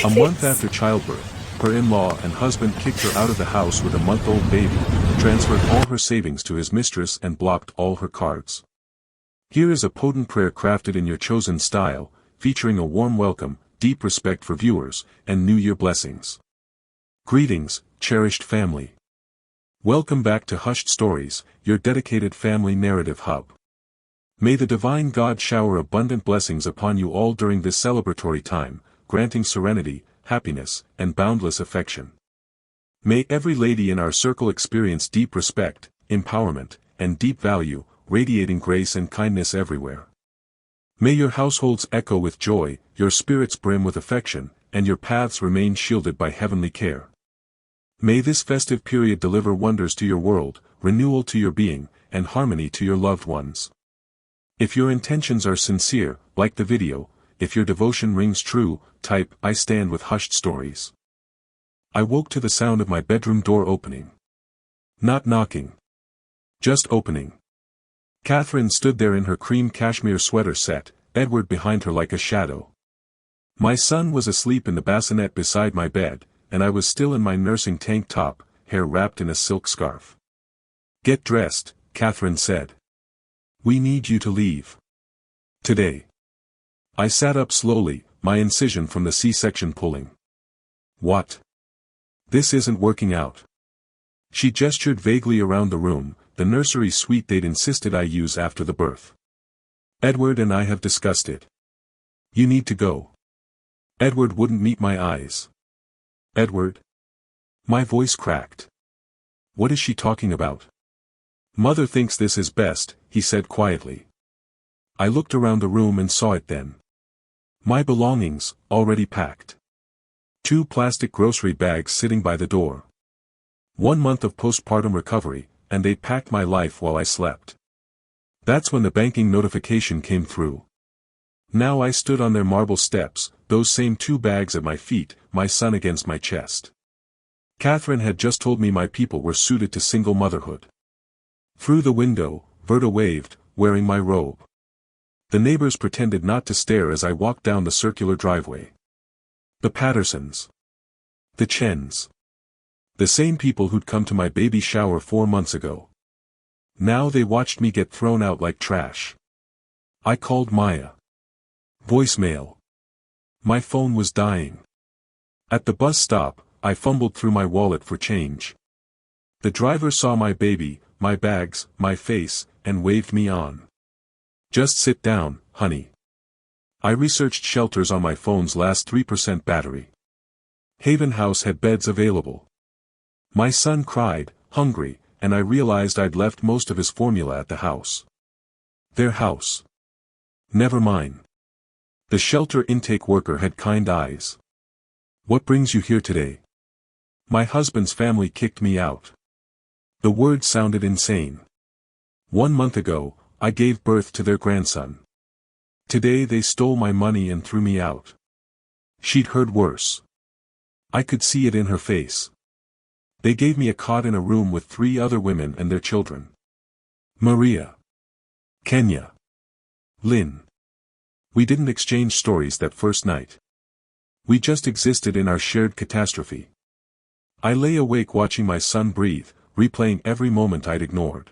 A month after childbirth, her in-law and husband kicked her out of the house with a month-old baby, transferred all her savings to his mistress and blocked all her cards. Here is a potent prayer crafted in your chosen style, featuring a warm welcome, deep respect for viewers, and New Year blessings. Greetings, cherished family. Welcome back to Hushed Stories, your dedicated family narrative hub. May the divine God shower abundant blessings upon you all during this celebratory time, granting serenity, happiness, and boundless affection. May every lady in our circle experience deep respect, empowerment, and deep value, radiating grace and kindness everywhere. May your households echo with joy, your spirits brim with affection, and your paths remain shielded by heavenly care. May this festive period deliver wonders to your world, renewal to your being, and harmony to your loved ones. If your intentions are sincere, like the video. If your devotion rings true, type, "I stand with Hushed Stories." I woke to the sound of my bedroom door opening. Not knocking. Just opening. Catherine stood there in her cream cashmere sweater set, Edward behind her like a shadow. My son was asleep in the bassinet beside my bed, and I was still in my nursing tank top, hair wrapped in a silk scarf. "Get dressed," Catherine said. "We need you to leave. Today." I sat up slowly, my incision from the C-section pulling. "What? This isn't working out." She gestured vaguely around the room, the nursery suite they'd insisted I use after the birth. "Edward and I have discussed it. You need to go." Edward wouldn't meet my eyes. "Edward?" My voice cracked. "What is she talking about?" "Mother thinks this is best," he said quietly. I looked around the room and saw it then. My belongings, already packed. 2 plastic grocery bags sitting by the door. 1 month of postpartum recovery, and they'd packed my life while I slept. That's when the banking notification came through. Now I stood on their marble steps, those same 2 bags at my feet, my son against my chest. Catherine had just told me my people were suited to single motherhood. Through the window, Verda waved, wearing my robe. The neighbors pretended not to stare as I walked down the circular driveway. The Pattersons. The Chens. The same people who'd come to my baby shower 4 months ago. Now they watched me get thrown out like trash. I called Maya. Voicemail. My phone was dying. At the bus stop, I fumbled through my wallet for change. The driver saw my baby, my bags, my face, and waved me on. "Just sit down, honey." I researched shelters on my phone's last 3% battery. Haven House had beds available. My son cried, hungry, and I realized I'd left most of his formula at the house. Their house. Never mine. The shelter intake worker had kind eyes. "What brings you here today?" "My husband's family kicked me out." The word sounded insane. 1 month ago, I gave birth to their grandson. Today they stole my money and threw me out. She'd heard worse. I could see it in her face. They gave me a cot in a room with 3 other women and their children. Maria. Kenya. Lynn. We didn't exchange stories that first night. We just existed in our shared catastrophe. I lay awake watching my son breathe, replaying every moment I'd ignored.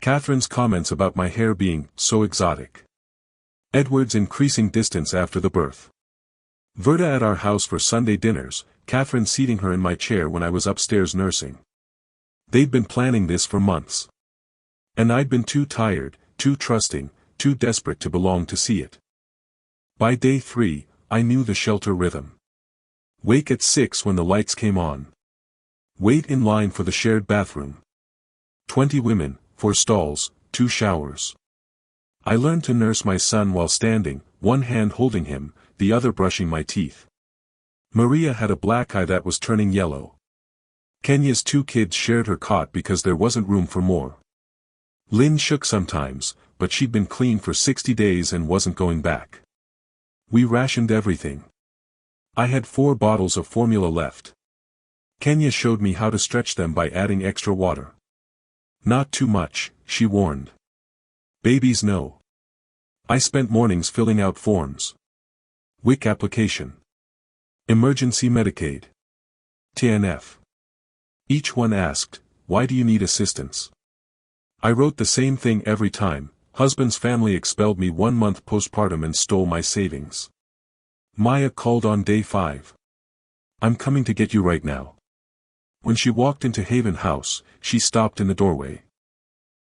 Catherine's comments about my hair being so exotic. Edward's increasing distance after the birth. Verda at our house for Sunday dinners, Catherine seating her in my chair when I was upstairs nursing. They'd been planning this for months. And I'd been too tired, too trusting, too desperate to belong to see it. By day 3, I knew the shelter rhythm. Wake at 6 when the lights came on. Wait in line for the shared bathroom. 20 women, 4 stalls, 2 showers. I learned to nurse my son while standing, one hand holding him, the other brushing my teeth. Maria had a black eye that was turning yellow. Kenya's 2 kids shared her cot because there wasn't room for more. Lynn shook sometimes, but she'd been clean for 60 days and wasn't going back. We rationed everything. I had 4 bottles of formula left. Kenya showed me how to stretch them by adding extra water. "Not too much," she warned. "Babies know." I spent mornings filling out forms. WIC application. Emergency Medicaid. TNF. Each one asked, "Why do you need assistance?" I wrote the same thing every time. Husband's family expelled me 1 month postpartum and stole my savings. Maya called on day 5. "I'm coming to get you right now." When she walked into Haven House, she stopped in the doorway.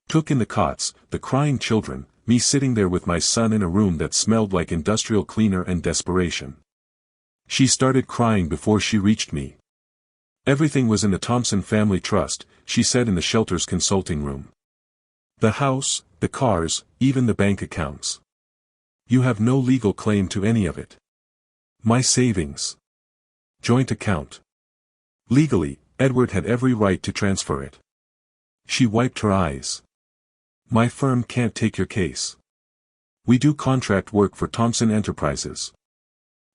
Took in the cots, the crying children, me sitting there with my son in a room that smelled like industrial cleaner and desperation. She started crying before she reached me. Everything was in the Thompson Family Trust, she said in the shelter's consulting room. The house, the cars, even the bank accounts. You have no legal claim to any of it. My savings. Joint account. Legally, Edward had every right to transfer it. She wiped her eyes. My firm can't take your case. We do contract work for Thompson Enterprises.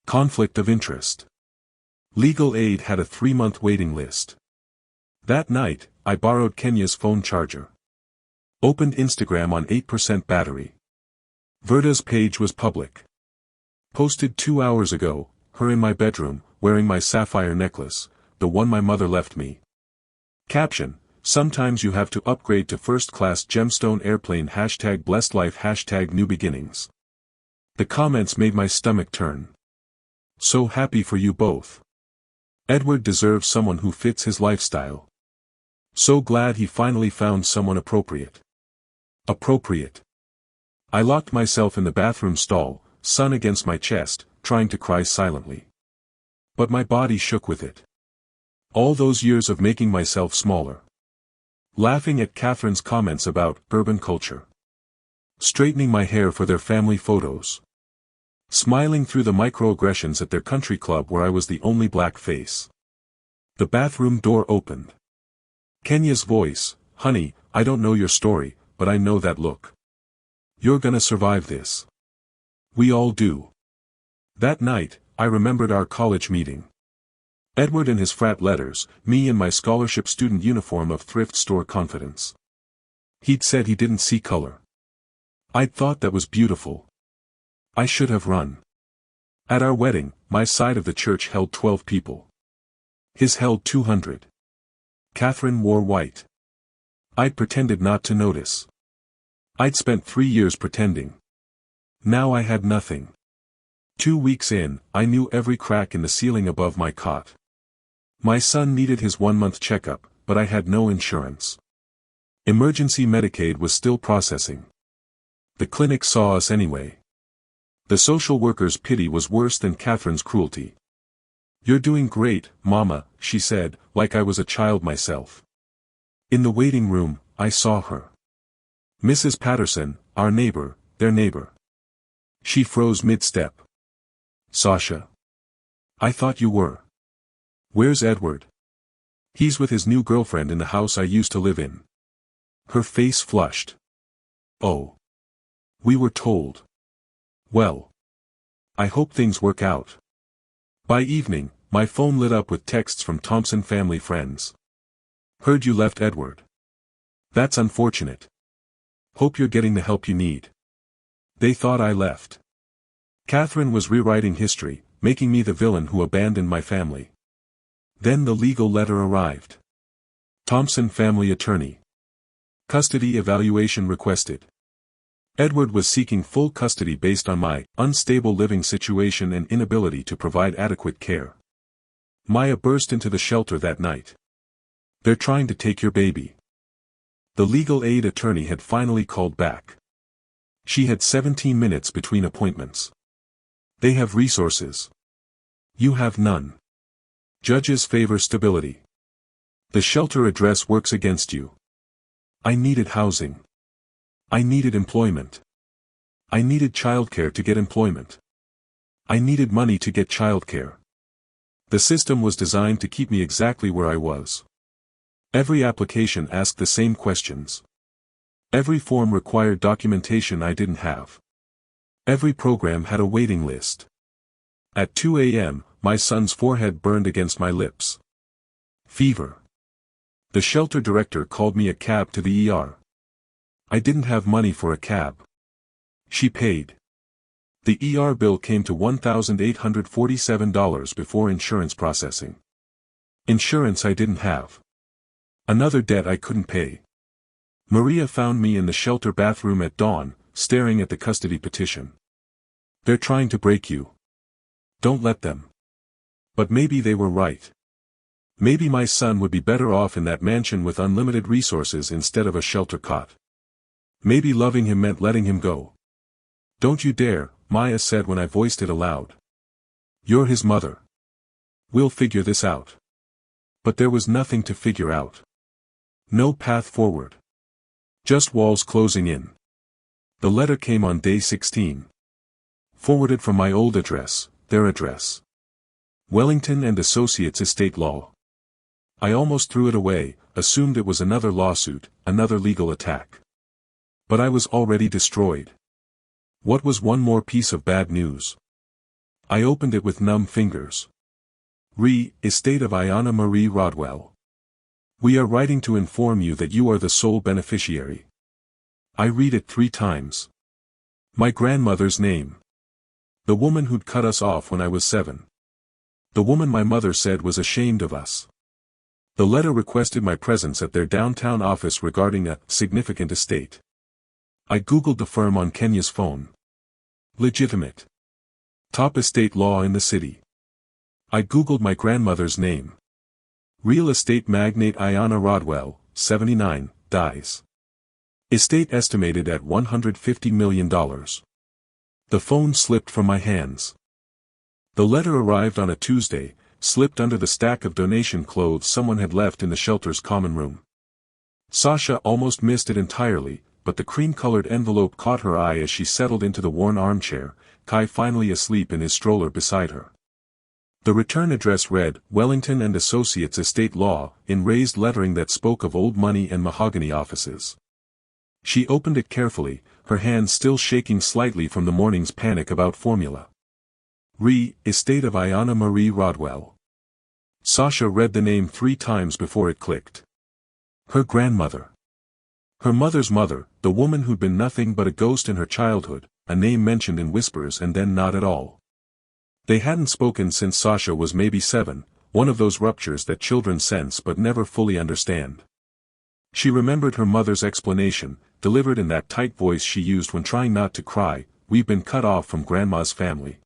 Conflict of interest. Legal aid had a 3-month waiting list. That night, I borrowed Kenya's phone charger. Opened Instagram on 8% battery. Verda's page was public. Posted 2 hours ago, her in my bedroom, wearing my sapphire necklace, the one my mother left me. Caption: Sometimes you have to upgrade to first-class gemstone airplane #blessedlife #new beginnings. The comments made my stomach turn. So happy for you both. Edward deserves someone who fits his lifestyle. So glad he finally found someone appropriate. Appropriate. I locked myself in the bathroom stall, sun against my chest, trying to cry silently. But my body shook with it. All those years of making myself smaller. Laughing at Catherine's comments about urban culture. Straightening my hair for their family photos. Smiling through the microaggressions at their country club where I was the only black face. The bathroom door opened. Kenya's voice: "Honey, I don't know your story, but I know that look. You're gonna survive this. We all do." That night, I remembered our college meeting. Edward in his frat letters, me in my scholarship student uniform of thrift store confidence. He'd said he didn't see color. I'd thought that was beautiful. I should have run. At our wedding, my side of the church held 12 people. His held 200. Catherine wore white. I'd pretended not to notice. I'd spent 3 years pretending. Now I had nothing. 2 weeks in, I knew every crack in the ceiling above my cot. My son needed his 1-month checkup, but I had no insurance. Emergency Medicaid was still processing. The clinic saw us anyway. The social worker's pity was worse than Catherine's cruelty. "You're doing great, Mama," she said, like I was a child myself. In the waiting room, I saw her. Mrs. Patterson, our neighbor, their neighbor. She froze mid-step. "Sasha. I thought you were. Where's Edward?" "He's with his new girlfriend in the house I used to live in." Her face flushed. "Oh. We were told. Well. I hope things work out." By evening, my phone lit up with texts from Thompson family friends. "Heard you left Edward. That's unfortunate. Hope you're getting the help you need." They thought I left. Catherine was rewriting history, making me the villain who abandoned my family. Then the legal letter arrived. Thompson family attorney. Custody evaluation requested. Edward was seeking full custody based on my unstable living situation and inability to provide adequate care. Maya burst into the shelter that night. "They're trying to take your baby." The legal aid attorney had finally called back. She had 17 minutes between appointments. "They have resources. You have none. Judges favor stability. The shelter address works against you." I needed housing. I needed employment. I needed childcare to get employment. I needed money to get childcare. The system was designed to keep me exactly where I was. Every application asked the same questions. Every form required documentation I didn't have. Every program had a waiting list. At 2 a.m., my son's forehead burned against my lips. Fever. The shelter director called me a cab to the ER. I didn't have money for a cab. She paid. The ER bill came to $1,847 before insurance processing. Insurance I didn't have. Another debt I couldn't pay. Maria found me in the shelter bathroom at dawn, staring at the custody petition. They're trying to break you. Don't let them. But maybe they were right. Maybe my son would be better off in that mansion with unlimited resources instead of a shelter cot. Maybe loving him meant letting him go. Don't you dare, Maya said when I voiced it aloud. You're his mother. We'll figure this out. But there was nothing to figure out. No path forward. Just walls closing in. The letter came on day 16. Forwarded from my old address, their address. Wellington and Associates Estate Law. I almost threw it away, assumed it was another lawsuit, another legal attack. But I was already destroyed. What was one more piece of bad news? I opened it with numb fingers. Estate of Ayana Marie Rodwell. We are writing to inform you that you are the sole beneficiary. I read it 3 times. My grandmother's name. The woman who'd cut us off when I was 7. The woman my mother said was ashamed of us. The letter requested my presence at their downtown office regarding a significant estate. I googled the firm on Kenya's phone. Legitimate. Top estate law in the city. I googled my grandmother's name. Real estate magnate Ayana Rodwell, 79, dies. Estate estimated at $150 million. The phone slipped from my hands. The letter arrived on a Tuesday, slipped under the stack of donation clothes someone had left in the shelter's common room. Sasha almost missed it entirely, but the cream-colored envelope caught her eye as she settled into the worn armchair, Kai finally asleep in his stroller beside her. The return address read, Wellington and Associates Estate Law, in raised lettering that spoke of old money and mahogany offices. She opened it carefully, her hands still shaking slightly from the morning's panic about formula. Estate of Ayana Marie Rodwell. Sasha read the name 3 times before it clicked. Her grandmother. Her mother's mother, the woman who'd been nothing but a ghost in her childhood, a name mentioned in whispers and then not at all. They hadn't spoken since Sasha was maybe 7, one of those ruptures that children sense but never fully understand. She remembered her mother's explanation, delivered in that tight voice she used when trying not to cry, we've been cut off from Grandma's family.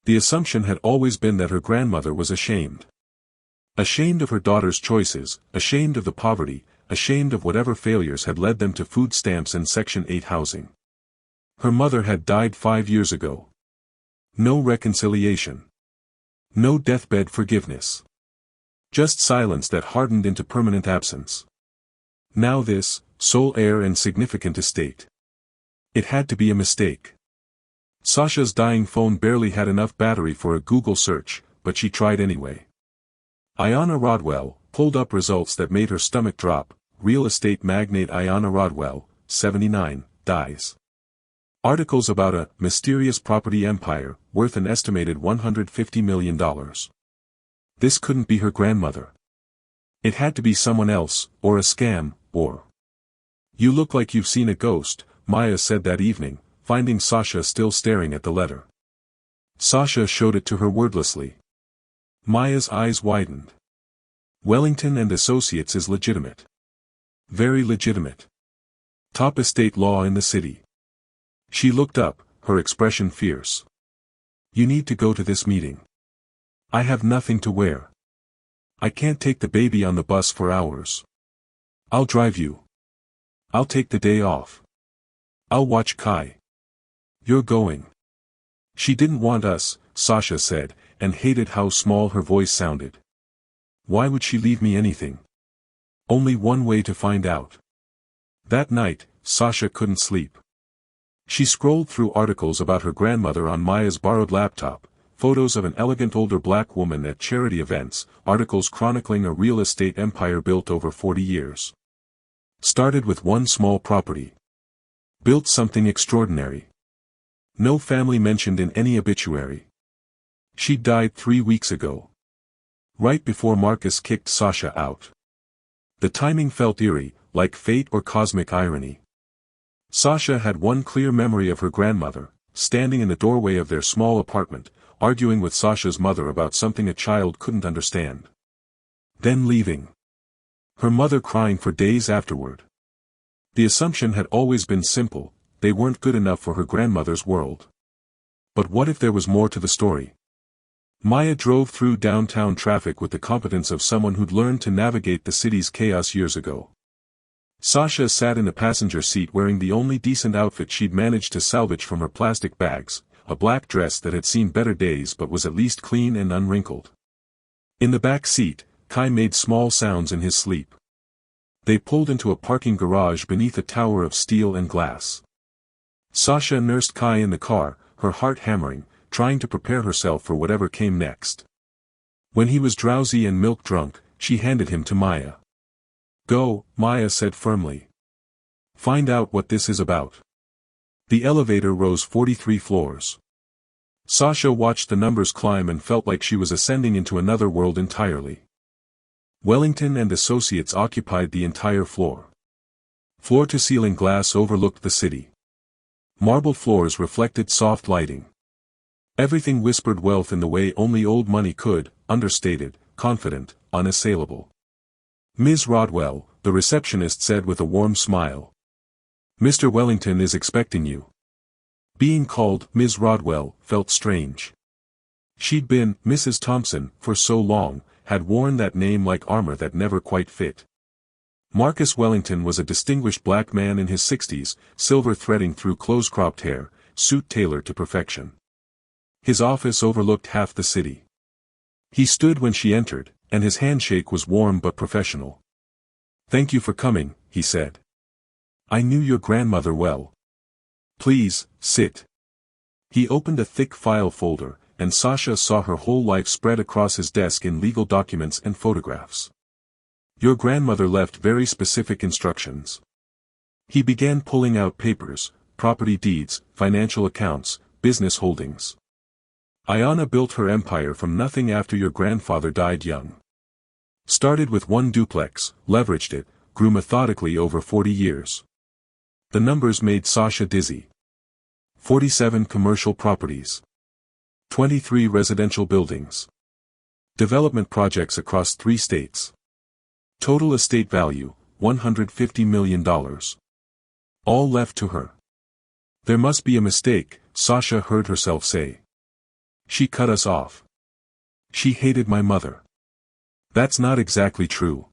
The assumption had always been that her grandmother was ashamed. Ashamed of her daughter's choices, ashamed of the poverty, ashamed of whatever failures had led them to food stamps and Section 8 housing. Her mother had died 5 years ago. No reconciliation. No deathbed forgiveness. Just silence that hardened into permanent absence. Now this, sole heir and significant estate. It had to be a mistake. Sasha's dying phone barely had enough battery for a Google search, but she tried anyway. Ayana Rodwell pulled up results that made her stomach drop. Real estate magnate Ayana Rodwell, 79, dies. Articles about a mysterious property empire, worth an estimated $150 million. This couldn't be her grandmother. It had to be someone else, or a scam, or... You look like you've seen a ghost, Maya said that evening, finding Sasha still staring at the letter. Sasha showed it to her wordlessly. Maya's eyes widened. Wellington and Associates is legitimate. Very legitimate. Top estate law in the city. She looked up, her expression fierce. You need to go to this meeting. I have nothing to wear. I can't take the baby on the bus for hours. I'll drive you. I'll take the day off. I'll watch Kai. You're going. She didn't want us, Sasha said, and hated how small her voice sounded. Why would she leave me anything? Only one way to find out. That night, Sasha couldn't sleep. She scrolled through articles about her grandmother on Maya's borrowed laptop, photos of an elegant older black woman at charity events, articles chronicling a real estate empire built over 40 years. Started with one small property. Built something extraordinary. No family mentioned in any obituary. She died 3 weeks ago. Right before Marcus kicked Sasha out. The timing felt eerie, like fate or cosmic irony. Sasha had one clear memory of her grandmother, standing in the doorway of their small apartment, arguing with Sasha's mother about something a child couldn't understand. Then leaving. Her mother crying for days afterward. The assumption had always been simple: they weren't good enough for her grandmother's world. But what if there was more to the story? Maya drove through downtown traffic with the competence of someone who'd learned to navigate the city's chaos years ago. Sasha sat in the passenger seat wearing the only decent outfit she'd managed to salvage from her plastic bags, a black dress that had seen better days but was at least clean and unwrinkled. In the back seat, Kai made small sounds in his sleep. They pulled into a parking garage beneath a tower of steel and glass. Sasha nursed Kai in the car, her heart hammering, trying to prepare herself for whatever came next. When he was drowsy and milk-drunk, she handed him to Maya. "Go," Maya said firmly. "Find out what this is about." The elevator rose 43 floors. Sasha watched the numbers climb and felt like she was ascending into another world entirely. Wellington and Associates occupied the entire floor. Floor-to-ceiling glass overlooked the city. Marble floors reflected soft lighting. Everything whispered wealth in the way only old money could, understated, confident, unassailable. "Ms. Rodwell," the receptionist said with a warm smile. "Mr. Wellington is expecting you." Being called Ms. Rodwell felt strange. She'd been Mrs. Thompson for so long, had worn that name like armor that never quite fit. Marcus Wellington was a distinguished black man in his 60s, silver threading through close-cropped hair, suit tailored to perfection. His office overlooked half the city. He stood when she entered, and his handshake was warm but professional. "Thank you for coming," he said. "I knew your grandmother well. Please, sit." He opened a thick file folder, and Sasha saw her whole life spread across his desk in legal documents and photographs. "Your grandmother left very specific instructions." He began pulling out papers, property deeds, financial accounts, business holdings. "Ayana built her empire from nothing after your grandfather died young. Started with one duplex, leveraged it, grew methodically over 40 years. The numbers made Sasha dizzy. 47 commercial properties. 23 residential buildings. Development projects across 3 states. Total estate value, $150 million. All left to her. "There must be a mistake," Sasha heard herself say. "She cut us off. She hated my mother." "That's not exactly true."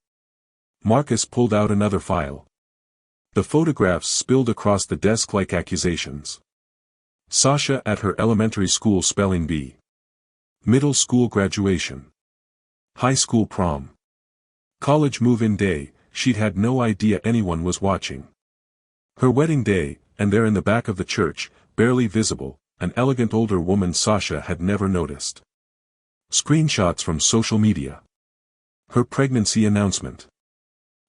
Marcus pulled out another file. The photographs spilled across the desk like accusations. Sasha at her elementary school spelling bee. Middle school graduation. High school prom. College move-in day, she'd had no idea anyone was watching. Her wedding day, and there in the back of the church, barely visible, an elegant older woman Sasha had never noticed. Screenshots from social media. Her pregnancy announcement.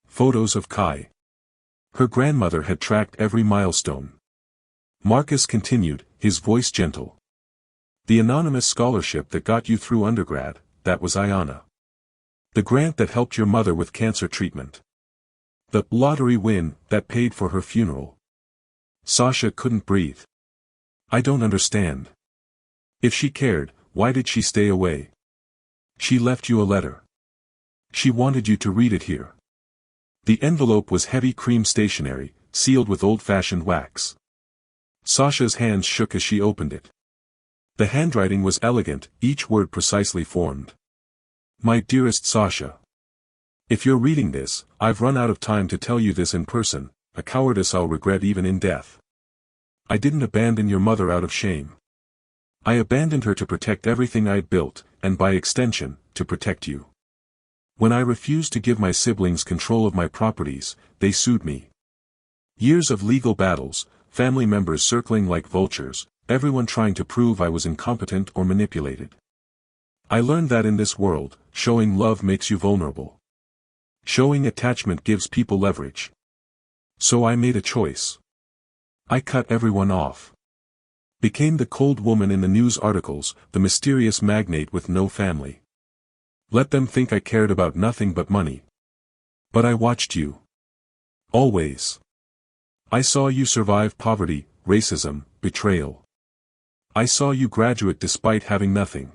Photos of Kai. Her grandmother had tracked every milestone. Marcus continued, his voice gentle. "The anonymous scholarship that got you through undergrad, that was Ayana. The grant that helped your mother with cancer treatment. The lottery win that paid for her funeral." Sasha couldn't breathe. "I don't understand. If she cared, why did she stay away? She left you a letter. She wanted you to read it here." The envelope was heavy cream stationery, sealed with old-fashioned wax. Sasha's hands shook as she opened it. The handwriting was elegant, each word precisely formed. "My dearest Sasha. If you're reading this, I've run out of time to tell you this in person, a cowardice I'll regret even in death. I didn't abandon your mother out of shame. I abandoned her to protect everything I'd built, and by extension, to protect you. When I refused to give my siblings control of my properties, they sued me. Years of legal battles, family members circling like vultures, everyone trying to prove I was incompetent or manipulated. I learned that in this world, showing love makes you vulnerable. Showing attachment gives people leverage. So I made a choice. I cut everyone off. Became the cold woman in the news articles, the mysterious magnate with no family. Let them think I cared about nothing but money. But I watched you. Always. I saw you survive poverty, racism, betrayal. I saw you graduate despite having nothing.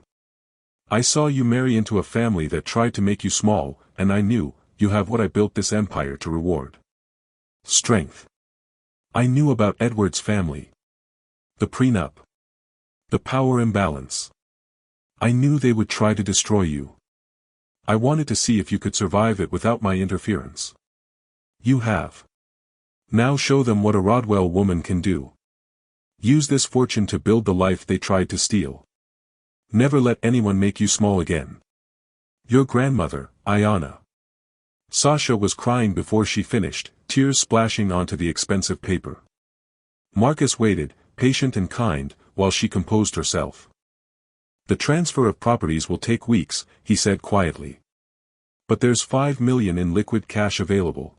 I saw you marry into a family that tried to make you small, and I knew, you have what I built this empire to reward. Strength. I knew about Edward's family. The prenup. The power imbalance. I knew they would try to destroy you. I wanted to see if you could survive it without my interference. You have. Now show them what a Rodwell woman can do. Use this fortune to build the life they tried to steal. Never let anyone make you small again. Your grandmother, Ayanna. Sasha was crying before she finished, tears splashing onto the expensive paper. Marcus waited, patient and kind, while she composed herself. The transfer of properties will take weeks, he said quietly. But there's $5 million in liquid cash available.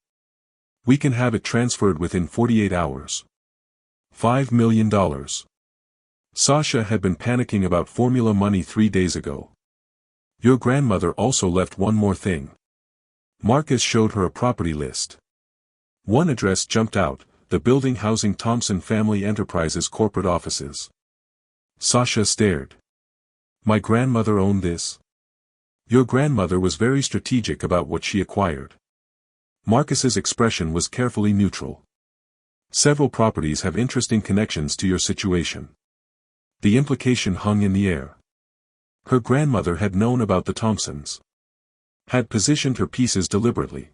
We can have it transferred within 48 hours. $5 million. Sasha had been panicking about formula money 3 days ago. Your grandmother also left one more thing. Marcus showed her a property list. One address jumped out, the building housing Thompson Family Enterprises corporate offices. Sasha stared. My grandmother owned this? Your grandmother was very strategic about what she acquired. Marcus's expression was carefully neutral. Several properties have interesting connections to your situation. The implication hung in the air. Her grandmother had known about the Thompsons. Had positioned her pieces deliberately.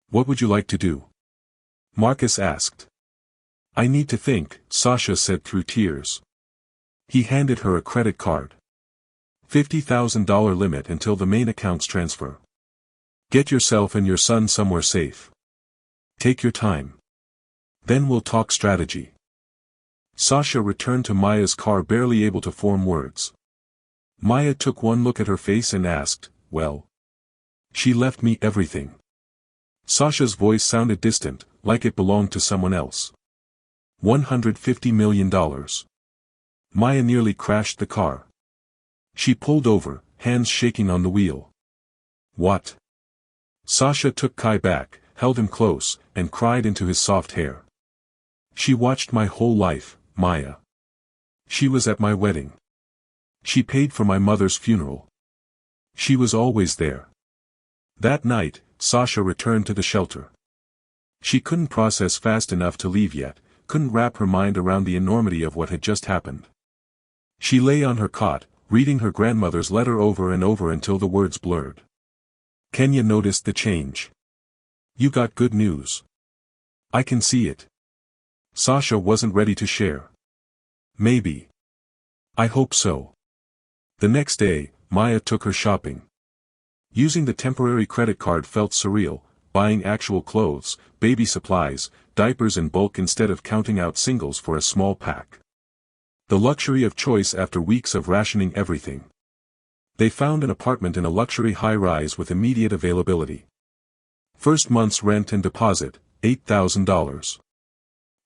What would you like to do? Marcus asked. I need to think, Sasha said through tears. He handed her a credit card. $50,000 limit until the main accounts transfer. Get yourself and your son somewhere safe. Take your time. Then we'll talk strategy. Sasha returned to Maya's car barely able to form words. Maya took one look at her face and asked, well? She left me everything. Sasha's voice sounded distant, like it belonged to someone else. $150 million. Maya nearly crashed the car. She pulled over, hands shaking on the wheel. What? Sasha took Kai back, held him close, and cried into his soft hair. She watched my whole life, Maya. She was at my wedding. She paid for my mother's funeral. She was always there. That night, Sasha returned to the shelter. She couldn't process fast enough to leave yet, couldn't wrap her mind around the enormity of what had just happened. She lay on her cot, reading her grandmother's letter over and over until the words blurred. Kenya noticed the change. You got good news. I can see it. Sasha wasn't ready to share. Maybe. I hope so. The next day, Maya took her shopping. Using the temporary credit card felt surreal, buying actual clothes, baby supplies, diapers in bulk instead of counting out singles for a small pack. The luxury of choice after weeks of rationing everything. They found an apartment in a luxury high-rise with immediate availability. First month's rent and deposit, $8,000.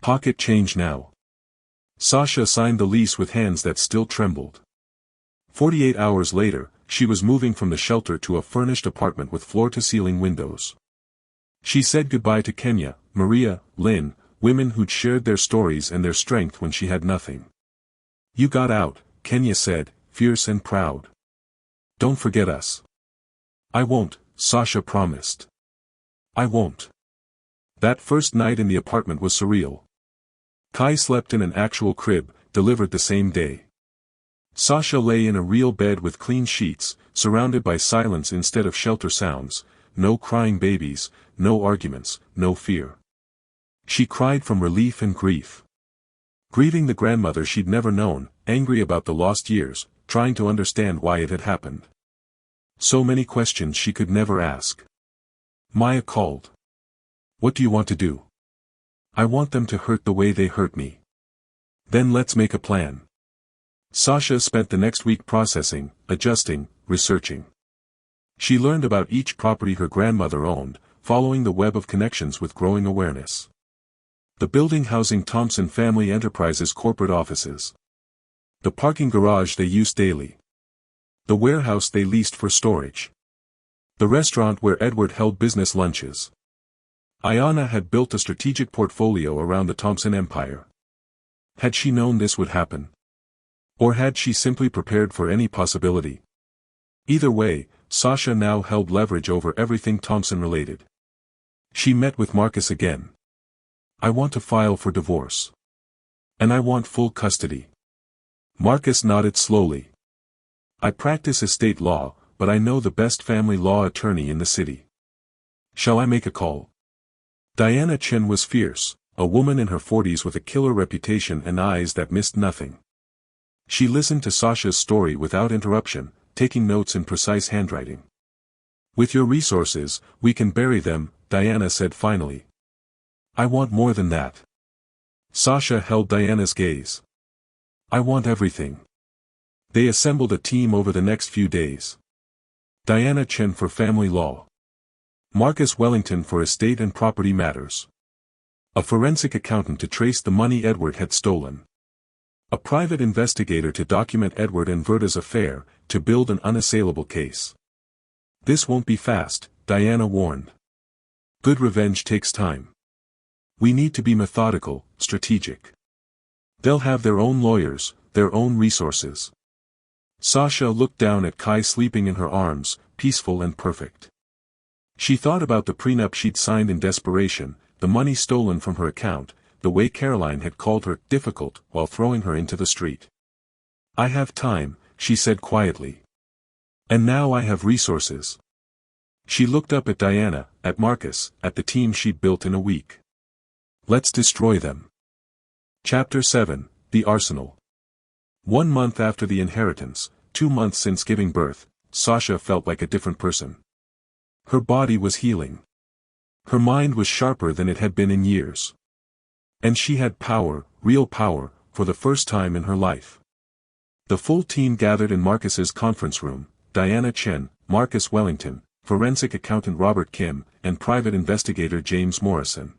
Pocket change now. Sasha signed the lease with hands that still trembled. 48 hours later, she was moving from the shelter to a furnished apartment with floor-to-ceiling windows. She said goodbye to Kenya, Maria, Lynn, women who'd shared their stories and their strength when she had nothing. You got out, Kenya said, fierce and proud. Don't forget us. I won't, Sasha promised. I won't. That first night in the apartment was surreal. Kai slept in an actual crib, delivered the same day. Sasha lay in a real bed with clean sheets, surrounded by silence instead of shelter sounds, no crying babies, no arguments, no fear. She cried from relief and grief. Grieving the grandmother she'd never known, angry about the lost years, trying to understand why it had happened. So many questions she could never ask. Maya called. What do you want to do? I want them to hurt the way they hurt me. Then let's make a plan. Sasha spent the next week processing, adjusting, researching. She learned about each property her grandmother owned, following the web of connections with growing awareness. The building housing Thompson Family Enterprises corporate offices. The parking garage they used daily. The warehouse they leased for storage. The restaurant where Edward held business lunches. Ayanna had built a strategic portfolio around the Thompson empire. Had she known this would happen? Or had she simply prepared for any possibility? Either way, Sasha now held leverage over everything Thompson related. She met with Marcus again. I want to file for divorce. And I want full custody. Marcus nodded slowly. I practice estate law, but I know the best family law attorney in the city. Shall I make a call? Diana Chen was fierce, a woman in her 40s with a killer reputation and eyes that missed nothing. She listened to Sasha's story without interruption, taking notes in precise handwriting. With your resources, we can bury them, Diana said finally. I want more than that. Sasha held Diana's gaze. I want everything. They assembled a team over the next few days. Diana Chen for family law. Marcus Wellington for estate and property matters. A forensic accountant to trace the money Edward had stolen. A private investigator to document Edward and Verda's affair, to build an unassailable case. This won't be fast, Diana warned. Good revenge takes time. We need to be methodical, strategic. They'll have their own lawyers, their own resources. Sasha looked down at Kai sleeping in her arms, peaceful and perfect. She thought about the prenup she'd signed in desperation, the money stolen from her account, the way Caroline had called her difficult while throwing her into the street. I have time, she said quietly. And now I have resources. She looked up at Diana, at Marcus, at the team she'd built in a week. Let's destroy them. Chapter 7, The Arsenal. 1 month after the inheritance, 2 months since giving birth, Sasha felt like a different person. Her body was healing. Her mind was sharper than it had been in years. And she had power, real power, for the first time in her life. The full team gathered in Marcus's conference room, Diana Chen, Marcus Wellington, forensic accountant Robert Kim, and private investigator James Morrison.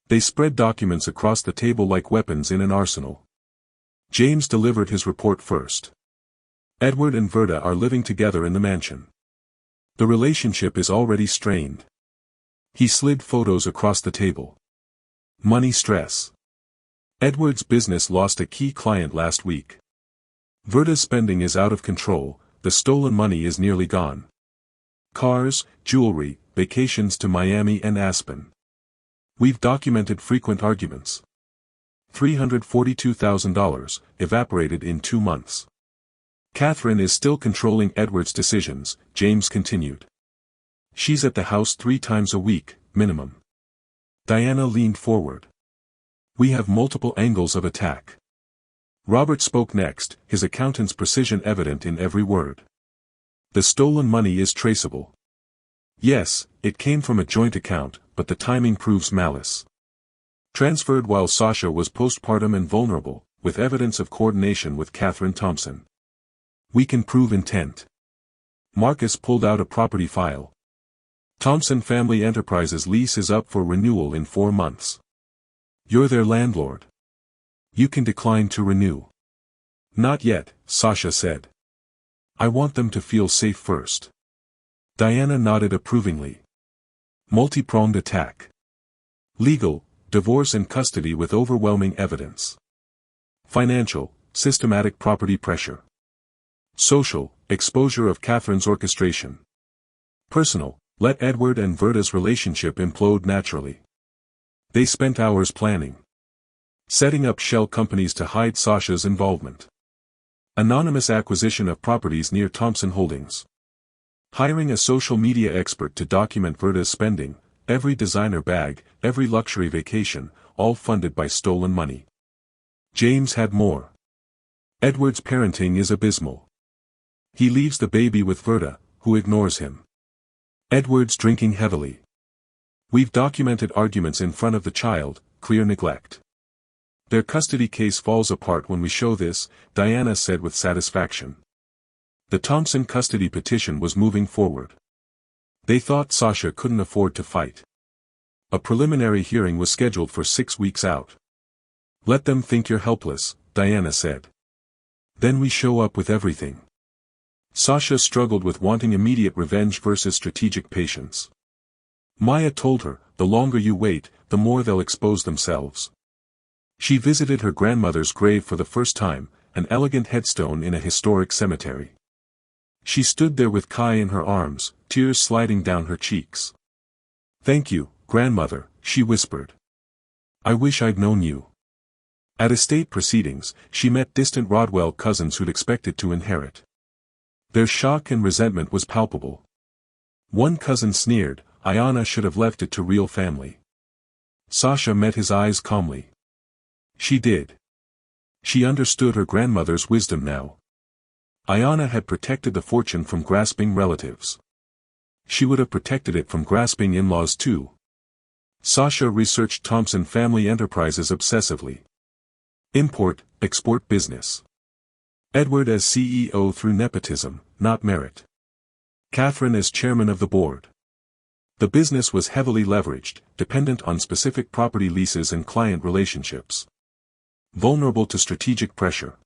They spread documents across the table like weapons in an arsenal. James delivered his report first. Edward and Verda are living together in the mansion. The relationship is already strained. He slid photos across the table. Money stress. Edward's business lost a key client last week. Verda's spending is out of control, the stolen money is nearly gone. Cars, jewelry, vacations to Miami and Aspen. We've documented frequent arguments. $342,000, evaporated in 2 months. Catherine is still controlling Edward's decisions, James continued. She's at the house 3 times a week, minimum. Diana leaned forward. We have multiple angles of attack. Robert spoke next, his accountant's precision evident in every word. The stolen money is traceable. Yes, it came from a joint account, but the timing proves malice. Transferred while Sasha was postpartum and vulnerable, with evidence of coordination with Catherine Thompson. We can prove intent. Marcus pulled out a property file. Thompson Family Enterprises lease is up for renewal in 4 months. You're their landlord. You can decline to renew. Not yet, Sasha said. I want them to feel safe first. Diana nodded approvingly. Multi-pronged attack. Legal, divorce and custody with overwhelming evidence. Financial, systematic property pressure. Social, exposure of Catherine's orchestration. Personal, let Edward and Verda's relationship implode naturally. They spent hours planning. Setting up shell companies to hide Sasha's involvement. Anonymous acquisition of properties near Thompson Holdings. Hiring a social media expert to document Verda's spending, every designer bag, every luxury vacation, all funded by stolen money. James had more. Edward's parenting is abysmal. He leaves the baby with Verda, who ignores him. Edward's drinking heavily. We've documented arguments in front of the child, clear neglect. Their custody case falls apart when we show this, Diana said with satisfaction. The Thompson custody petition was moving forward. They thought Sasha couldn't afford to fight. A preliminary hearing was scheduled for 6 weeks out. Let them think you're helpless, Diana said. Then we show up with everything. Sasha struggled with wanting immediate revenge versus strategic patience. Maya told her, the longer you wait, the more they'll expose themselves. She visited her grandmother's grave for the first time, an elegant headstone in a historic cemetery. She stood there with Kai in her arms, tears sliding down her cheeks. "Thank you, grandmother," she whispered. "I wish I'd known you." At estate proceedings, she met distant Rodwell cousins who'd expected to inherit. Their shock and resentment was palpable. One cousin sneered, "Ayanna should have left it to real family." Sasha met his eyes calmly. She did. She understood her grandmother's wisdom now. Ayanna had protected the fortune from grasping relatives. She would have protected it from grasping in-laws too. Sasha researched Thompson family enterprises obsessively. Import-export business. Edward as CEO through nepotism, not merit. Catherine as chairman of the board. The business was heavily leveraged, dependent on specific property leases and client relationships. Vulnerable to strategic pressure.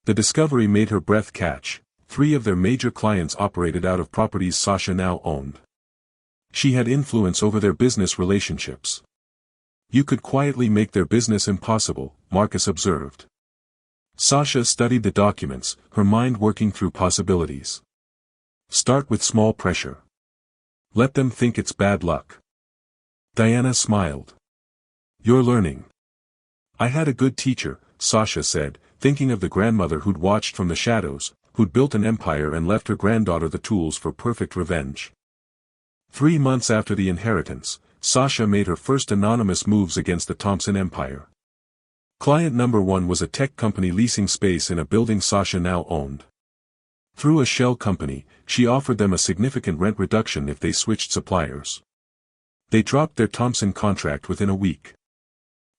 The discovery made her breath catch. 3 of their major clients operated out of properties Sasha now owned. She had influence over their business relationships. "You could quietly make their business impossible," Marcus observed. Sasha studied the documents, her mind working through possibilities. "Start with small pressure. Let them think it's bad luck." Diana smiled. "You're learning." "I had a good teacher," Sasha said, thinking of the grandmother who'd watched from the shadows, who'd built an empire and left her granddaughter the tools for perfect revenge. 3 months after the inheritance, Sasha made her first anonymous moves against the Thompson empire. Client number 1 was a tech company leasing space in a building Sasha now owned. Through a shell company, she offered them a significant rent reduction if they switched suppliers. They dropped their Thompson contract within a week.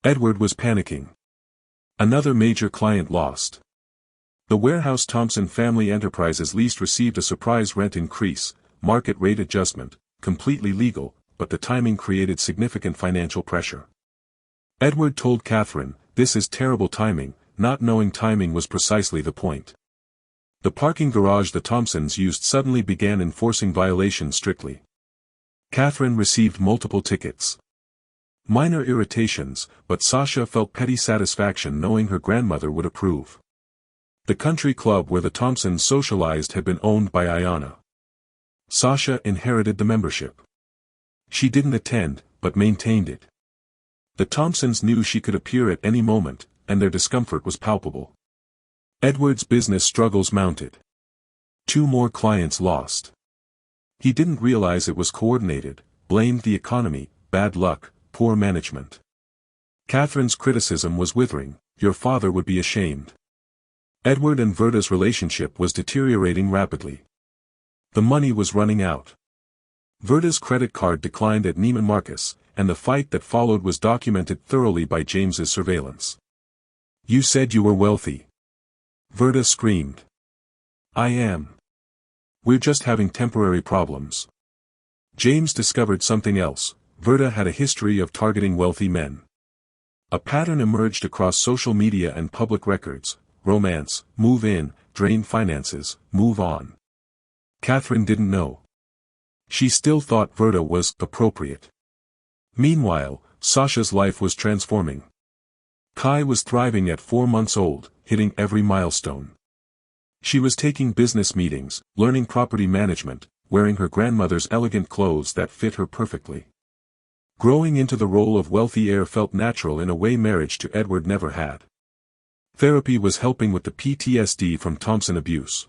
Edward was panicking. Another major client lost. The warehouse Thompson Family Enterprises leased received a surprise rent increase, market rate adjustment, completely legal, but the timing created significant financial pressure. Edward told Catherine, "This is terrible timing," not knowing timing was precisely the point. The parking garage the Thompsons used suddenly began enforcing violations strictly. Catherine received multiple tickets. Minor irritations, but Sasha felt petty satisfaction knowing her grandmother would approve. The country club where the Thompsons socialized had been owned by Ayanna. Sasha inherited the membership. She didn't attend, but maintained it. The Thompsons knew she could appear at any moment, and their discomfort was palpable. Edward's business struggles mounted. 2 more clients lost. He didn't realize it was coordinated, blamed the economy, bad luck, poor management. Catherine's criticism was withering, "Your father would be ashamed." Edward and Verda's relationship was deteriorating rapidly. The money was running out. Verda's credit card declined at Neiman Marcus, and the fight that followed was documented thoroughly by James's surveillance. "You said you were wealthy." Verda screamed. "I am. We're just having temporary problems." James discovered something else. Verda had a history of targeting wealthy men. A pattern emerged across social media and public records: romance, move in, drain finances, move on. Catherine didn't know. She still thought Verda was appropriate. Meanwhile, Sasha's life was transforming. Kai was thriving at 4 months old, hitting every milestone. She was taking business meetings, learning property management, wearing her grandmother's elegant clothes that fit her perfectly. Growing into the role of wealthy heir felt natural in a way marriage to Edward never had. Therapy was helping with the PTSD from Thompson abuse.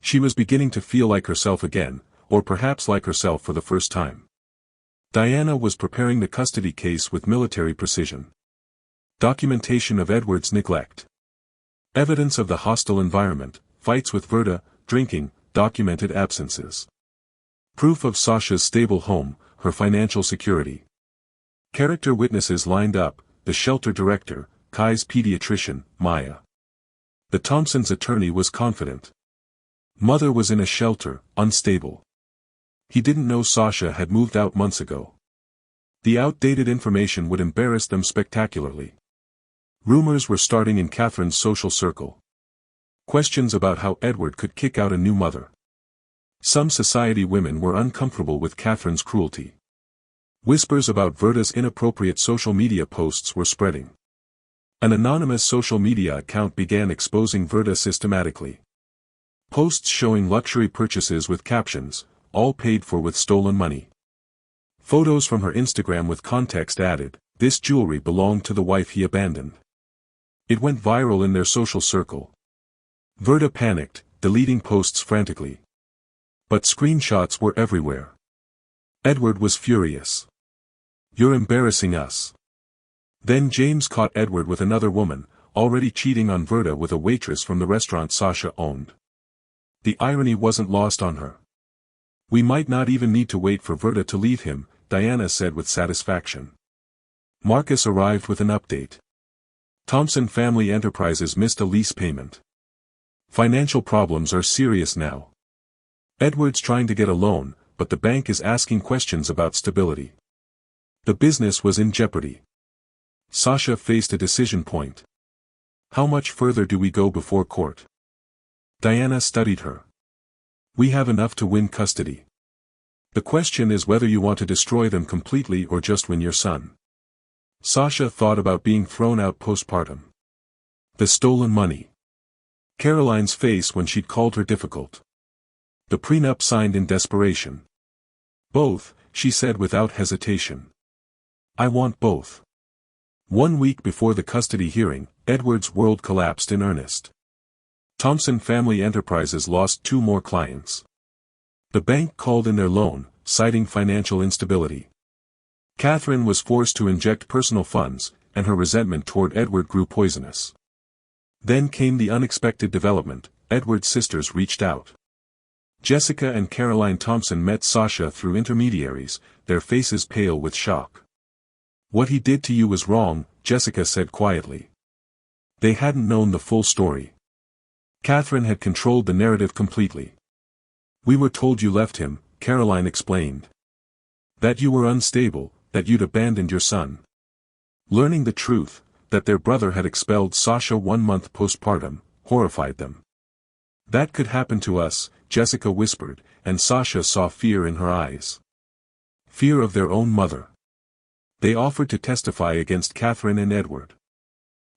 She was beginning to feel like herself again, or perhaps like herself for the first time. Diana was preparing the custody case with military precision. Documentation of Edward's neglect. Evidence of the hostile environment, fights with Verda, drinking, documented absences. Proof of Sasha's stable home, her financial security. Character witnesses lined up: the shelter director, Kai's pediatrician, Maya. The Thompsons' attorney was confident. Mother was in a shelter, unstable. He didn't know Sasha had moved out months ago. The outdated information would embarrass them spectacularly. Rumors were starting in Catherine's social circle. Questions about how Edward could kick out a new mother. Some society women were uncomfortable with Catherine's cruelty. Whispers about Verda's inappropriate social media posts were spreading. An anonymous social media account began exposing Verda systematically. Posts showing luxury purchases with captions, all paid for with stolen money. Photos from her Instagram with context added, this jewelry belonged to the wife he abandoned. It went viral in their social circle. Verda panicked, deleting posts frantically. But screenshots were everywhere. Edward was furious. You're embarrassing us. Then James caught Edward with another woman, already cheating on Verda with a waitress from the restaurant Sasha owned. The irony wasn't lost on her. We might not even need to wait for Verda to leave him, Diana said with satisfaction. Marcus arrived with an update. Thompson Family Enterprises missed a lease payment. Financial problems are serious now. Edward's trying to get a loan, but the bank is asking questions about stability. The business was in jeopardy. Sasha faced a decision point. How much further do we go before court? Diana studied her. We have enough to win custody. The question is whether you want to destroy them completely or just win your son. Sasha thought about being thrown out postpartum. The stolen money. Caroline's face when she'd called her difficult. The prenup signed in desperation. Both, she said without hesitation. I want both. 1 week before the custody hearing, Edward's world collapsed in earnest. Thompson Family Enterprises lost 2 more clients. The bank called in their loan, citing financial instability. Catherine was forced to inject personal funds, and her resentment toward Edward grew poisonous. Then came the unexpected development. Edward's sisters reached out. Jessica and Caroline Thompson met Sasha through intermediaries, their faces pale with shock. What he did to you was wrong, Jessica said quietly. They hadn't known the full story. Catherine had controlled the narrative completely. We were told you left him, Caroline explained. That you were unstable, that you'd abandoned your son. Learning the truth, that their brother had expelled Sasha 1 month postpartum, horrified them. That could happen to us, Jessica whispered, and Sasha saw fear in her eyes. Fear of their own mother. They offered to testify against Catherine and Edward.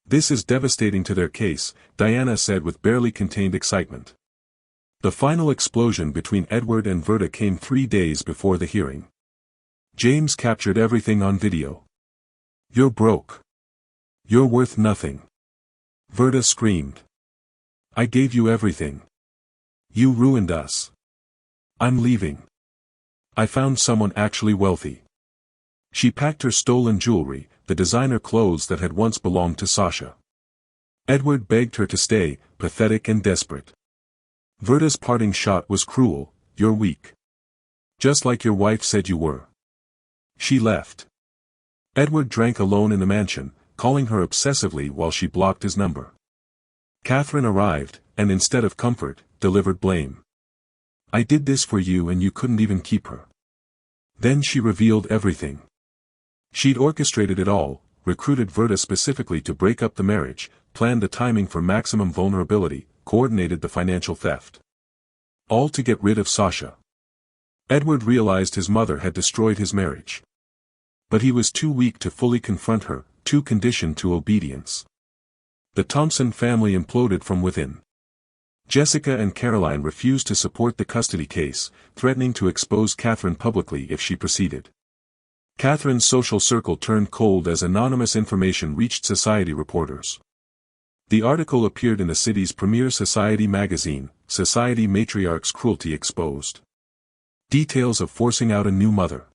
This is devastating to their case, Diana said with barely contained excitement. The final explosion between Edward and Verda came 3 days before the hearing. James captured everything on video. You're broke. You're worth nothing. Verda screamed. I gave you everything. You ruined us. I'm leaving. I found someone actually wealthy. She packed her stolen jewelry, the designer clothes that had once belonged to Sasha. Edward begged her to stay, pathetic and desperate. Verda's parting shot was cruel, you're weak. Just like your wife said you were. She left. Edward drank alone in the mansion, calling her obsessively while she blocked his number. Catherine arrived, and instead of comfort, delivered blame. I did this for you and you couldn't even keep her. Then she revealed everything. She'd orchestrated it all, recruited Verda specifically to break up the marriage, planned the timing for maximum vulnerability, coordinated the financial theft. All to get rid of Sasha. Edward realized his mother had destroyed his marriage. But he was too weak to fully confront her, too conditioned to obedience. The Thompson family imploded from within. Jessica and Caroline refused to support the custody case, threatening to expose Catherine publicly if she proceeded. Catherine's social circle turned cold as anonymous information reached society reporters. The article appeared in the city's premier society magazine, Society Matriarch's Cruelty Exposed. Details of forcing out a new mother.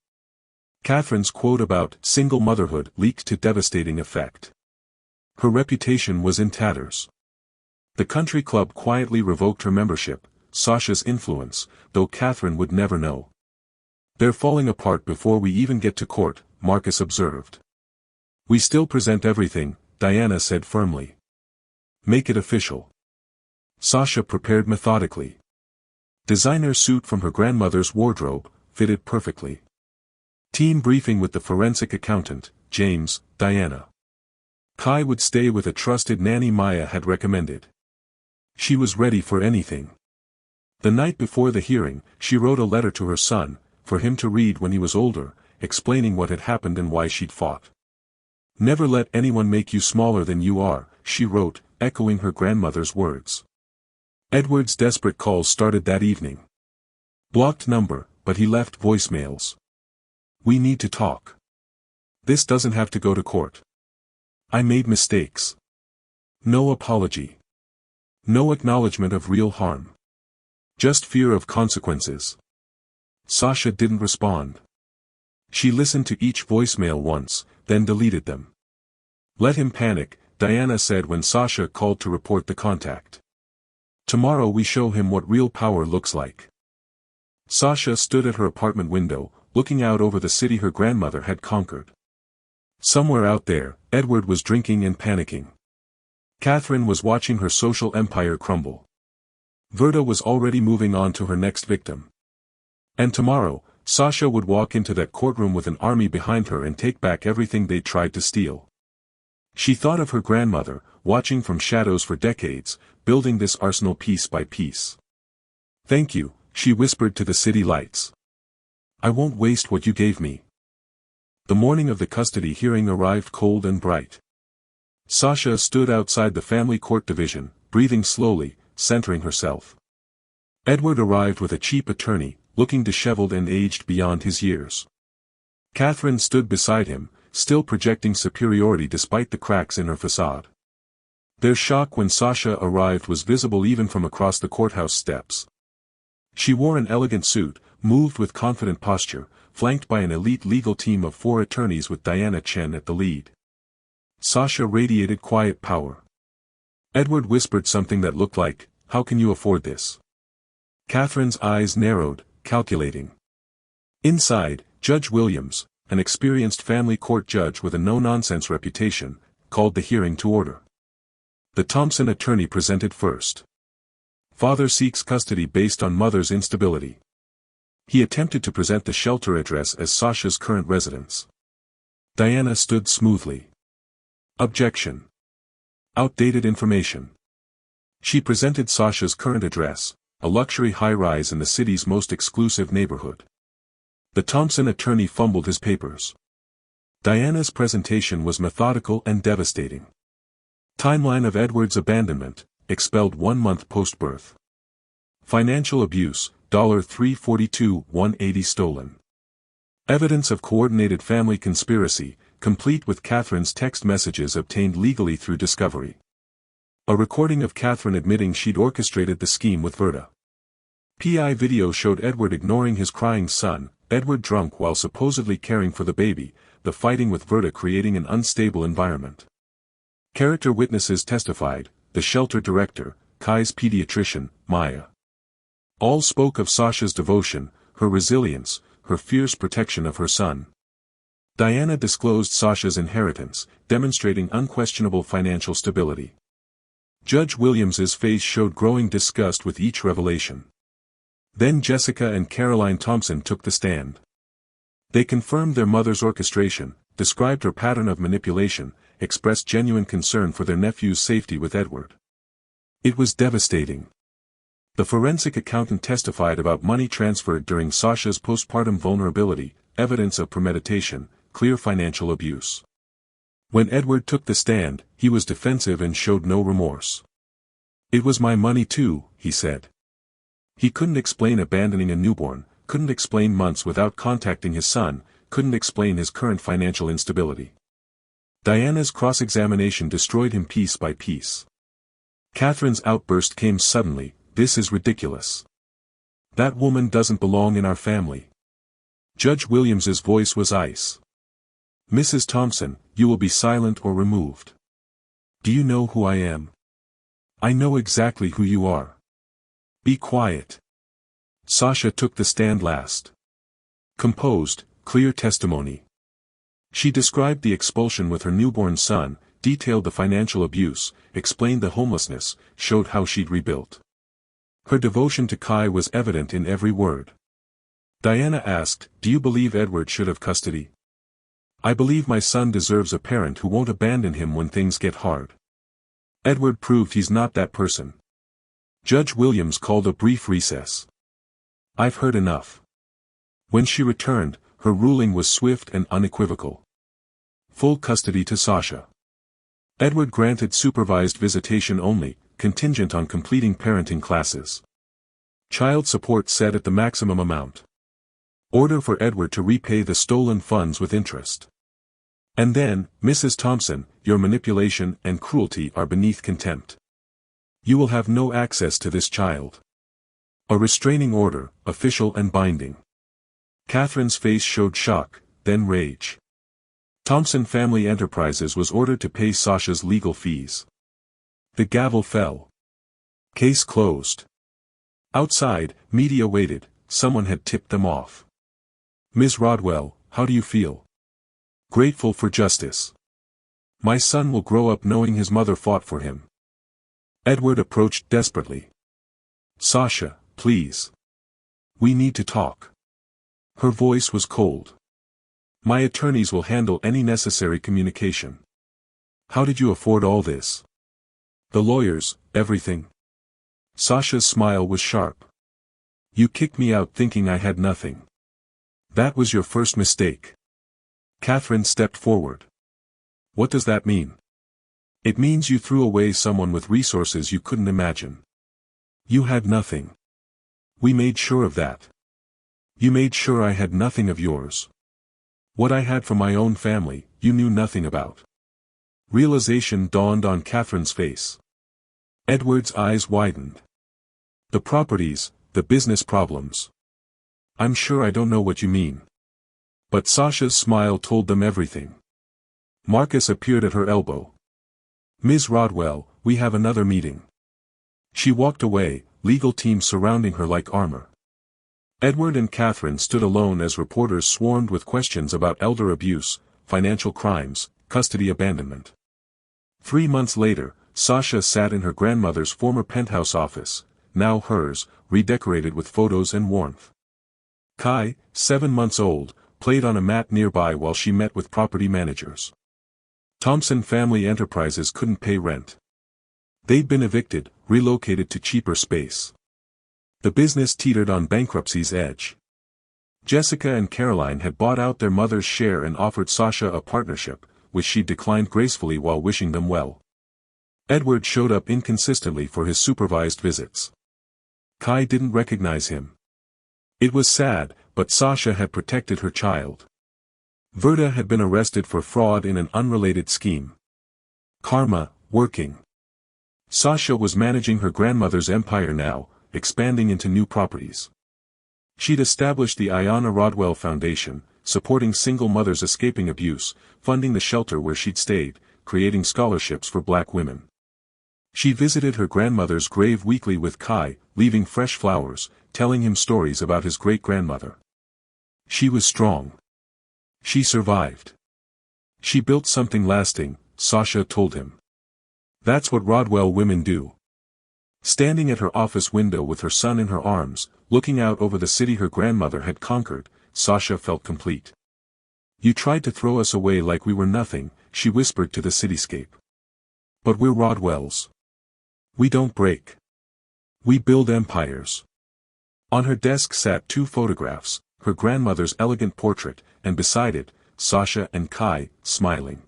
Catherine's quote about single motherhood leaked to devastating effect. Her reputation was in tatters. The country club quietly revoked her membership, Sasha's influence, though Catherine would never know. They're falling apart before we even get to court, Marcus observed. We still present everything, Diana said firmly. Make it official. Sasha prepared methodically. Designer suit from her grandmother's wardrobe, fitted perfectly. Team briefing with the forensic accountant, James, Diana. Kai would stay with a trusted nanny Maya had recommended. She was ready for anything. The night before the hearing, she wrote a letter to her son, for him to read when he was older, explaining what had happened and why she'd fought. Never let anyone make you smaller than you are, she wrote, echoing her grandmother's words. Edward's desperate calls started that evening. Blocked number, but he left voicemails. We need to talk. This doesn't have to go to court. I made mistakes. No apology. No acknowledgement of real harm. Just fear of consequences. Sasha didn't respond. She listened to each voicemail once, then deleted them. Let him panic, Diana said when Sasha called to report the contact. Tomorrow we show him what real power looks like. Sasha stood at her apartment window, looking out over the city her grandmother had conquered. Somewhere out there, Edward was drinking and panicking. Catherine was watching her social empire crumble. Verda was already moving on to her next victim. And tomorrow, Sasha would walk into that courtroom with an army behind her and take back everything they tried to steal. She thought of her grandmother, watching from shadows for decades, building this arsenal piece by piece. Thank you, she whispered to the city lights. I won't waste what you gave me. The morning of the custody hearing arrived cold and bright. Sasha stood outside the family court division, breathing slowly, centering herself. Edward arrived with a cheap attorney, looking disheveled and aged beyond his years. Catherine stood beside him, still projecting superiority despite the cracks in her facade. Their shock when Sasha arrived was visible even from across the courthouse steps. She wore an elegant suit, moved with confident posture, flanked by an elite legal team of 4 attorneys with Diana Chen at the lead. Sasha radiated quiet power. Edward whispered something that looked like, "How can you afford this?" Catherine's eyes narrowed, calculating. Inside, Judge Williams, an experienced family court judge with a no-nonsense reputation, called the hearing to order. The Thompson attorney presented first. Father seeks custody based on mother's instability. He attempted to present the shelter address as Sasha's current residence. Diana stood smoothly. Objection. Outdated information. She presented Sasha's current address, a luxury high-rise in the city's most exclusive neighborhood. The Thompson attorney fumbled his papers. Diana's presentation was methodical and devastating. Timeline of Edward's abandonment, expelled 1 month post-birth. Financial abuse, $342, $180 stolen. Evidence of coordinated family conspiracy, complete with Catherine's text messages obtained legally through discovery. A recording of Catherine admitting she'd orchestrated the scheme with Verda. PI video showed Edward ignoring his crying son, Edward drunk while supposedly caring for the baby, the fighting with Verda creating an unstable environment. Character witnesses testified, the shelter director, Kai's pediatrician, Maya. All spoke of Sasha's devotion, her resilience, her fierce protection of her son. Diana disclosed Sasha's inheritance, demonstrating unquestionable financial stability. Judge Williams's face showed growing disgust with each revelation. Then Jessica and Caroline Thompson took the stand. They confirmed their mother's orchestration, described her pattern of manipulation, expressed genuine concern for their nephew's safety with Edward. It was devastating. The forensic accountant testified about money transferred during Sasha's postpartum vulnerability, evidence of premeditation, clear financial abuse. When Edward took the stand, he was defensive and showed no remorse. It was my money too, he said. He couldn't explain abandoning a newborn, couldn't explain months without contacting his son, couldn't explain his current financial instability. Diana's cross-examination destroyed him piece by piece. Catherine's outburst came suddenly, "This is ridiculous. That woman doesn't belong in our family." Judge Williams's voice was ice. "Mrs. Thompson, you will be silent or removed. Do you know who I am? I know exactly who you are. Be quiet." Sasha took the stand last. Composed, clear testimony. She described the expulsion with her newborn son, detailed the financial abuse, explained the homelessness, showed how she'd rebuilt. Her devotion to Kai was evident in every word. Diana asked, "Do you believe Edward should have custody?" "I believe my son deserves a parent who won't abandon him when things get hard. Edward proved he's not that person." Judge Williams called a brief recess. "I've heard enough." When she returned, her ruling was swift and unequivocal. Full custody to Sasha. Edward granted supervised visitation only, contingent on completing parenting classes. Child support set at the maximum amount. Order for Edward to repay the stolen funds with interest. And then, Mrs. Thompson, your manipulation and cruelty are beneath contempt. You will have no access to this child. A restraining order, official and binding. Catherine's face showed shock, then rage. Thompson Family Enterprises was ordered to pay Sasha's legal fees. The gavel fell. Case closed. Outside, media waited, someone had tipped them off. Ms. Rodwell, how do you feel? Grateful for justice. My son will grow up knowing his mother fought for him. Edward approached desperately. Sasha, please. We need to talk. Her voice was cold. My attorneys will handle any necessary communication. How did you afford all this? The lawyers, everything. Sasha's smile was sharp. You kicked me out thinking I had nothing. That was your first mistake. Catherine stepped forward. What does that mean? It means you threw away someone with resources you couldn't imagine. You had nothing. We made sure of that. You made sure I had nothing of yours. What I had from my own family, you knew nothing about. Realization dawned on Catherine's face. Edward's eyes widened. The properties, the business problems. I'm sure I don't know what you mean. But Sasha's smile told them everything. Marcus appeared at her elbow. Ms. Rodwell, we have another meeting. She walked away, legal team surrounding her like armor. Edward and Catherine stood alone as reporters swarmed with questions about elder abuse, financial crimes, custody abandonment. 3 months later, Sasha sat in her grandmother's former penthouse office, now hers, redecorated with photos and warmth. Kai, 7 months old, played on a mat nearby while she met with property managers. Thompson Family Enterprises couldn't pay rent. They'd been evicted, relocated to cheaper space. The business teetered on bankruptcy's edge. Jessica and Caroline had bought out their mother's share and offered Sasha a partnership, which she declined gracefully while wishing them well. Edward showed up inconsistently for his supervised visits. Kai didn't recognize him. It was sad, but Sasha had protected her child. Verda had been arrested for fraud in an unrelated scheme. Karma, working. Sasha was managing her grandmother's empire now, expanding into new properties. She'd established the Ayanna Rodwell Foundation, supporting single mothers escaping abuse, funding the shelter where she'd stayed, creating scholarships for black women. She visited her grandmother's grave weekly with Kai, leaving fresh flowers, telling him stories about his great-grandmother. She was strong. She survived. She built something lasting, Sasha told him. That's what Rodwell women do. Standing at her office window with her son in her arms, looking out over the city her grandmother had conquered, Sasha felt complete. You tried to throw us away like we were nothing, she whispered to the cityscape. But we're Rodwells. We don't break. We build empires. On her desk sat 2 photographs, her grandmother's elegant portrait, and beside it, Sasha and Kai, smiling.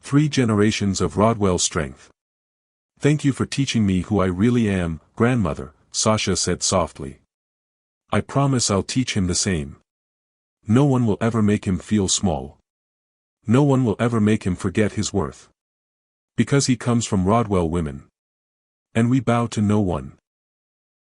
3 generations of Rodwell strength. Thank you for teaching me who I really am, grandmother, Sasha said softly. I promise I'll teach him the same. No one will ever make him feel small. No one will ever make him forget his worth. Because he comes from Rodwell women. And we bow to no one.